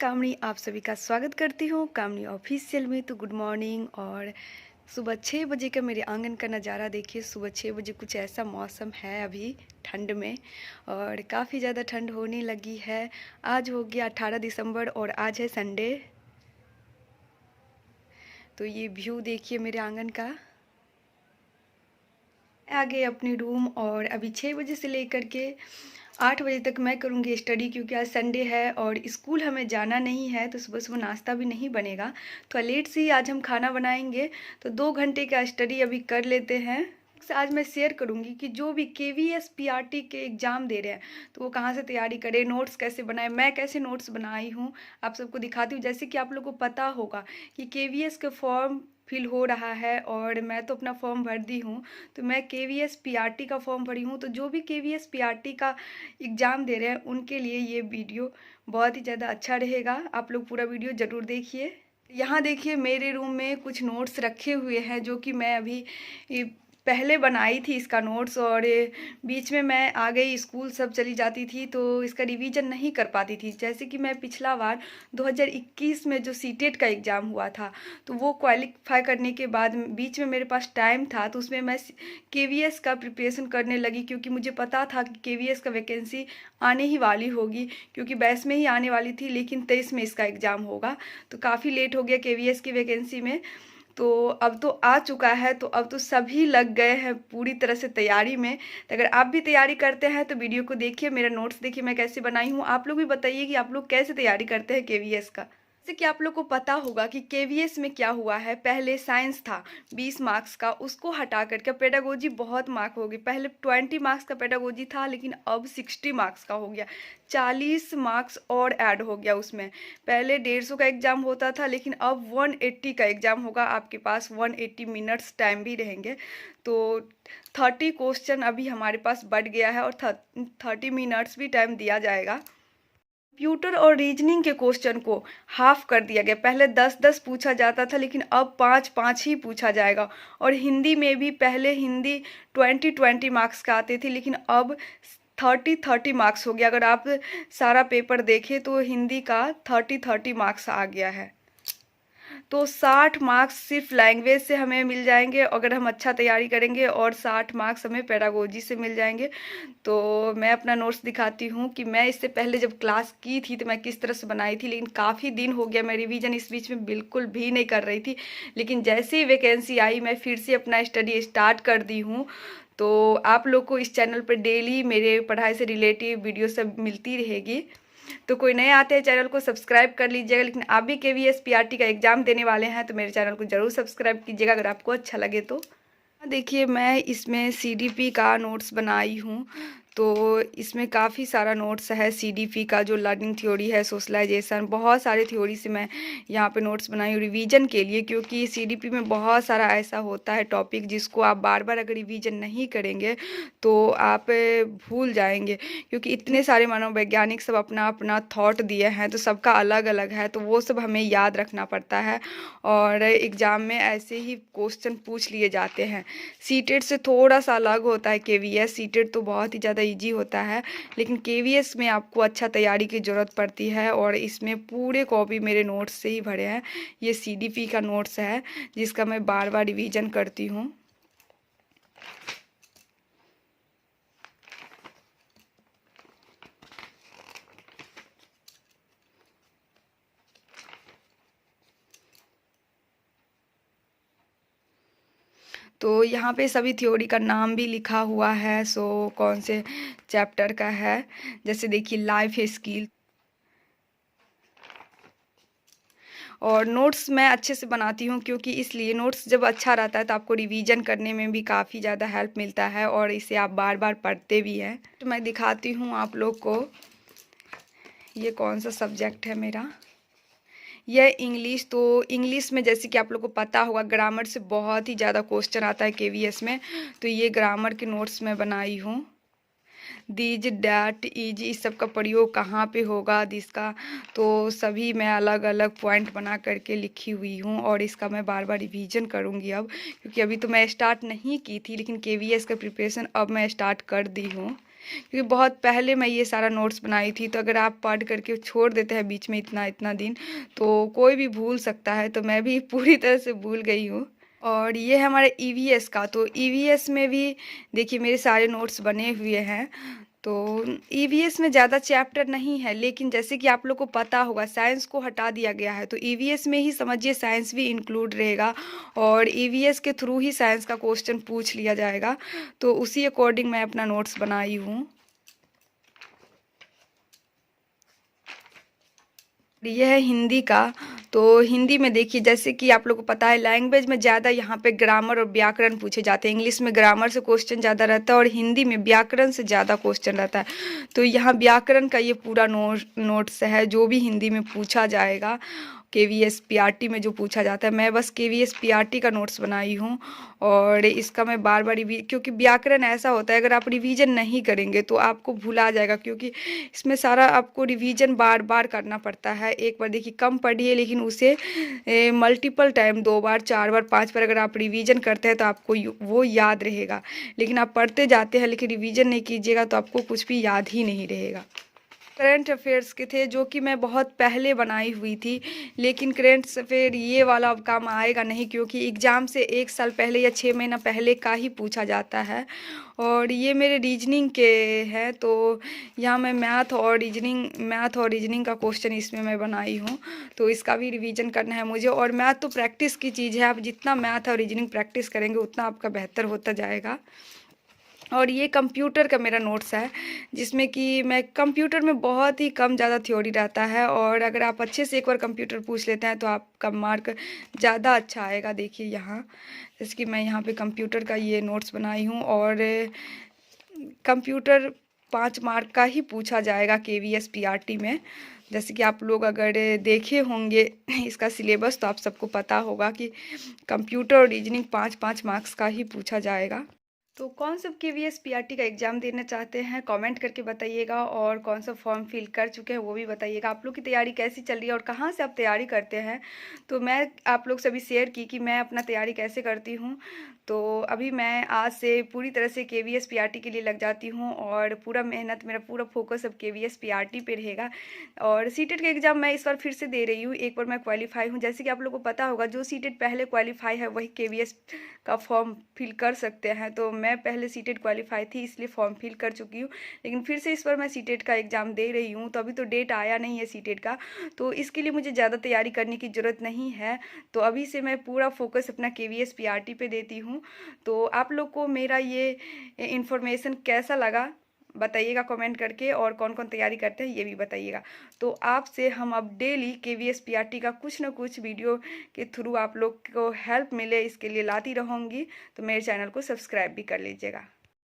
कामनी आप सभी का स्वागत करती हूँ कामनी ऑफिशियल में। तो गुड मॉर्निंग। और सुबह 6 बजे का मेरे आंगन का नज़ारा देखिए। सुबह 6 बजे कुछ ऐसा मौसम है अभी ठंड में, और काफ़ी ज़्यादा ठंड होने लगी है। आज हो गया 18 दिसंबर और आज है संडे। तो ये व्यू देखिए मेरे आंगन का। आ गए अपने रूम और अभी 6 बजे से लेकर के 8 बजे तक मैं करूँगी स्टडी, क्योंकि आज संडे है और स्कूल हमें जाना नहीं है, तो सुबह सुबह नाश्ता भी नहीं बनेगा। तो लेट से ही आज हम खाना बनाएंगे। तो 2 घंटे का स्टडी अभी कर लेते हैं। आज मैं शेयर करूंगी कि जो भी केवीएस पीआरटी के एग्ज़ाम दे रहे हैं तो वो कहाँ से तैयारी करें, नोट्स कैसे बनाए, मैं कैसे नोट्स बनाई हूँ आप सबको दिखाती हूँ। जैसे कि आप लोगों को पता होगा कि केवीएस के फॉर्म फिल हो रहा है और मैं तो अपना फॉर्म भर दी हूँ। तो मैं केवीएस पीआरटी का फॉर्म भरी हूँ। तो जो भी केवीएस पीआरटी का एग्ज़ाम दे रहे हैं उनके लिए ये वीडियो बहुत ही ज़्यादा अच्छा रहेगा। आप लोग पूरा वीडियो ज़रूर देखिए। यहाँ देखिए मेरे रूम में कुछ नोट्स रखे हुए हैं जो कि मैं अभी पहले बनाई थी इसका नोट्स, और बीच में मैं आ गई, स्कूल सब चली जाती थी तो इसका रिवीजन नहीं कर पाती थी। जैसे कि मैं पिछला बार 2021 में जो सीटेट का एग्ज़ाम हुआ था तो वो क्वालिफाई करने के बाद बीच में मेरे पास टाइम था, तो उसमें मैं केवीएस का प्रिपरेशन करने लगी, क्योंकि मुझे पता था कि केवीएस का वैकेंसी आने ही वाली होगी, क्योंकि 22 में ही आने वाली थी लेकिन 23 में इसका एग्ज़ाम होगा। तो काफ़ी लेट हो गया केवीएस की वैकेंसी में। तो अब तो आ चुका है, तो अब तो सभी लग गए हैं पूरी तरह से तैयारी में। तो अगर आप भी तैयारी करते हैं तो वीडियो को देखिए, मेरा नोट्स देखिए मैं कैसे बनाई हूँ। आप लोग भी बताइए कि आप लोग कैसे तैयारी करते हैं केवीएस का। जैसे कि आप लोग को पता होगा कि केवीएस में क्या हुआ है, पहले साइंस था 20 मार्क्स का, उसको हटा करके पेडागोजी बहुत मार्क हो गई। पहले 20 मार्क्स का पेडागोजी था लेकिन अब 60 मार्क्स का हो गया, 40 मार्क्स और ऐड हो गया उसमें। पहले 150 का एग्ज़ाम होता था लेकिन अब 180 का एग्ज़ाम होगा। आपके पास 180 मिनट्स टाइम भी रहेंगे, तो 30 क्वेश्चन अभी हमारे पास बढ़ गया है और 30 मिनट्स भी टाइम दिया जाएगा। कंप्यूटर और रीजनिंग के क्वेश्चन को हाफ कर दिया गया। पहले 10-10 पूछा जाता था लेकिन अब 5-5 ही पूछा जाएगा। और हिंदी में भी पहले हिंदी 20-20 मार्क्स का आते थे लेकिन अब 30-30 मार्क्स हो गया। अगर आप सारा पेपर देखें तो हिंदी का 30-30 मार्क्स आ गया है। तो 60 मार्क्स सिर्फ लैंग्वेज से हमें मिल जाएंगे अगर हम अच्छा तैयारी करेंगे, और 60 मार्क्स हमें पेडागोजी से मिल जाएंगे। तो मैं अपना नोट्स दिखाती हूँ कि मैं इससे पहले जब क्लास की थी तो मैं किस तरह से बनाई थी, लेकिन काफ़ी दिन हो गया, मैं रिवीजन इस बीच में बिल्कुल भी नहीं कर रही थी। लेकिन जैसे ही वैकेंसी आई मैं फिर से अपना स्टडी स्टार्ट कर दी हूँ। तो आप लोग को इस चैनल पर डेली मेरे पढ़ाई से रिलेटिव वीडियो सब मिलती रहेगी। तो कोई नए आते हैं चैनल को सब्सक्राइब कर लीजिएगा। लेकिन आप भी केवीएस पीआरटी का एग्ज़ाम देने वाले हैं तो मेरे चैनल को ज़रूर सब्सक्राइब कीजिएगा अगर आपको अच्छा लगे तो। देखिए मैं इसमें सीडीपी का नोट्स बनाई हूँ। तो इसमें काफ़ी सारा नोट्स है सीडीपी का, जो लर्निंग थ्योरी है, सोशलाइजेशन, बहुत सारे थ्योरी से मैं यहाँ पे नोट्स बनाई हूँ रिवीजन के लिए। क्योंकि सीडीपी में बहुत सारा ऐसा होता है टॉपिक जिसको आप बार बार अगर रिवीजन नहीं करेंगे तो आप भूल जाएंगे, क्योंकि इतने सारे मनोवैज्ञानिक सब अपना अपना थॉट दिए हैं तो सबका अलग अलग है, तो वो सब हमें याद रखना पड़ता है। और एग्ज़ाम में ऐसे ही क्वेश्चन पूछ लिए जाते हैं। सीटेट से थोड़ा सा अलग होता है केवीएस। सीटेट तो बहुत ही ज़्यादा इजी होता है लेकिन केवीएस में आपको अच्छा तैयारी की ज़रूरत पड़ती है। और इसमें पूरे कॉपी मेरे नोट्स से ही भरे हैं। ये सीडीपी का नोट्स है जिसका मैं बार बार रिवीजन करती हूँ। तो यहाँ पे सभी थ्योरी का नाम भी लिखा हुआ है, सो कौन से चैप्टर का है। जैसे देखिए लाइफ स्किल। और नोट्स मैं अच्छे से बनाती हूँ क्योंकि इसलिए नोट्स जब अच्छा रहता है तो आपको रिवीजन करने में भी काफ़ी ज़्यादा हेल्प मिलता है और इसे आप बार बार पढ़ते भी हैं। तो मैं दिखाती हूँ आप लोग को ये कौन सा सब्जेक्ट है मेरा। यह इंग्लिश। तो इंग्लिश में जैसे कि आप लोग को पता होगा ग्रामर से बहुत ही ज़्यादा क्वेश्चन आता है केवीएस में। तो ये ग्रामर के नोट्स मैं बनाई हूँ। दीज, डैट, इज, इस सब का प्रयोग कहाँ पे होगा, दिसका, तो सभी मैं अलग अलग पॉइंट बना करके लिखी हुई हूँ। और इसका मैं बार बार रिवीजन करूँगी क्योंकि अभी तो मैं स्टार्ट नहीं की थी लेकिन केवीएस का प्रिपरेशन अब मैं स्टार्ट कर दी हूँ। क्योंकि बहुत पहले मैं ये सारा नोट्स बनाई थी, तो अगर आप पढ़ करके छोड़ देते हैं बीच में इतना इतना दिन, तो कोई भी भूल सकता है। तो मैं भी पूरी तरह से भूल गई हूँ। और ये है हमारे ईवीएस का, तो ईवीएस में भी देखिए मेरे सारे नोट्स बने हुए हैं। तो ईवीएस में ज़्यादा चैप्टर नहीं है, लेकिन जैसे कि आप लोग को पता होगा साइंस को हटा दिया गया है, तो ईवीएस में ही समझिए साइंस भी इंक्लूड रहेगा और ईवीएस के थ्रू ही साइंस का क्वेश्चन पूछ लिया जाएगा। तो उसी अकॉर्डिंग मैं अपना नोट्स बनाई हूँ। ये है हिंदी का। तो हिंदी में देखिए जैसे कि आप लोगों को पता है लैंग्वेज में ज़्यादा यहाँ पे ग्रामर और व्याकरण पूछे जाते हैं। इंग्लिश में ग्रामर से क्वेश्चन ज़्यादा रहता है और हिंदी में व्याकरण से ज़्यादा क्वेश्चन रहता है। तो यहाँ व्याकरण का ये पूरा नोट्स है जो भी हिंदी में पूछा जाएगा। केवीएस पीआरटी में जो पूछा जाता है, मैं बस केवीएस पीआरटी का नोट्स बनाई हूँ। और इसका मैं बार बार क्योंकि व्याकरण ऐसा होता है अगर आप रिवीजन नहीं करेंगे तो आपको भुला जाएगा, क्योंकि इसमें सारा आपको रिवीजन बार बार करना पड़ता है। एक बार देखिए कम पढ़िए, लेकिन उसे मल्टीपल टाइम 2 बार 4 बार 5 बार अगर आप रिवीजन करते हैं तो आपको वो याद रहेगा। लेकिन आप पढ़ते जाते हैं लेकिन रिवीजन नहीं कीजिएगा तो आपको कुछ भी याद ही नहीं रहेगा। करंट अफेयर्स के थे जो कि मैं बहुत पहले बनाई हुई थी, लेकिन करंट अफेयर ये वाला अब काम आएगा नहीं, क्योंकि एग्ज़ाम से 1 साल पहले या 6 महीना पहले का ही पूछा जाता है। और ये मेरे रीजनिंग के हैं, तो यहाँ मैं मैथ और रीजनिंग का क्वेश्चन इसमें मैं बनाई हूँ। तो इसका भी रिवीजन करना है मुझे। और मैथ तो प्रैक्टिस की चीज़ है, आप जितना मैथ और रीजनिंग प्रैक्टिस करेंगे उतना आपका बेहतर होता जाएगा। और ये कंप्यूटर का मेरा नोट्स है, जिसमें कि मैं कंप्यूटर में बहुत ही कम ज़्यादा थ्योरी रहता है, और अगर आप अच्छे से एक बार कंप्यूटर पूछ लेते हैं तो आपका मार्क ज़्यादा अच्छा आएगा। देखिए यहाँ जैसे कि मैं यहाँ पे कंप्यूटर का ये नोट्स बनाई हूँ, और कंप्यूटर 5 मार्क का ही पूछा जाएगा केवीएस पीआरटी में। जैसे कि आप लोग अगर देखे होंगे इसका सिलेबस तो आप सबको पता होगा कि कंप्यूटर और रीजनिंग 5-5 मार्क्स का ही पूछा जाएगा। तो कौन सा केवीएस पीआरटी का एग्ज़ाम देना चाहते हैं कमेंट करके बताइएगा, और कौन सा फॉर्म फिल कर चुके हैं वो भी बताइएगा। आप लोग की तैयारी कैसी चल रही है और कहाँ से आप तैयारी करते हैं। तो मैं आप लोग से अभी शेयर की कि मैं अपना तैयारी कैसे करती हूँ। तो अभी मैं आज से पूरी तरह से केवीएस पीआरटी के लिए लग जाती हूँ, और पूरा मेहनत मेरा पूरा फोकस अब केवीएस पीआरटी पे रहेगा। और सीटेट का एग्ज़ाम मैं इस बार फिर से दे रही हूँ, एक बार मैं क्वालिफाई हूँ। जैसे कि आप लोगों को पता होगा जो सीटेट पहले क्वालिफाई है वही केवीएस का फॉर्म फिल कर सकते हैं। तो मैं पहले सीटेट क्वालिफाई थी इसलिए फॉर्म फिल कर चुकी हूँ, लेकिन फिर से इस बार मैं सीटेट का एग्ज़ाम दे रही हूँ। तो अभी तो डेट आया नहीं है सीटेट का, तो इसके लिए मुझे ज़्यादा तैयारी करने की ज़रूरत नहीं है। तो अभी से मैं पूरा फोकस अपना केवीएस पीआरटी पे देती हूँ। तो आप लोग को मेरा ये इन्फॉर्मेशन कैसा लगा बताइएगा कमेंट करके, और कौन कौन तैयारी करते हैं ये भी बताइएगा। तो आपसे हम अब डेली केवीएस पीआरटी का कुछ ना कुछ वीडियो के थ्रू आप लोग को हेल्प मिले इसके लिए लाती रहूँगी। तो मेरे चैनल को सब्सक्राइब भी कर लीजिएगा।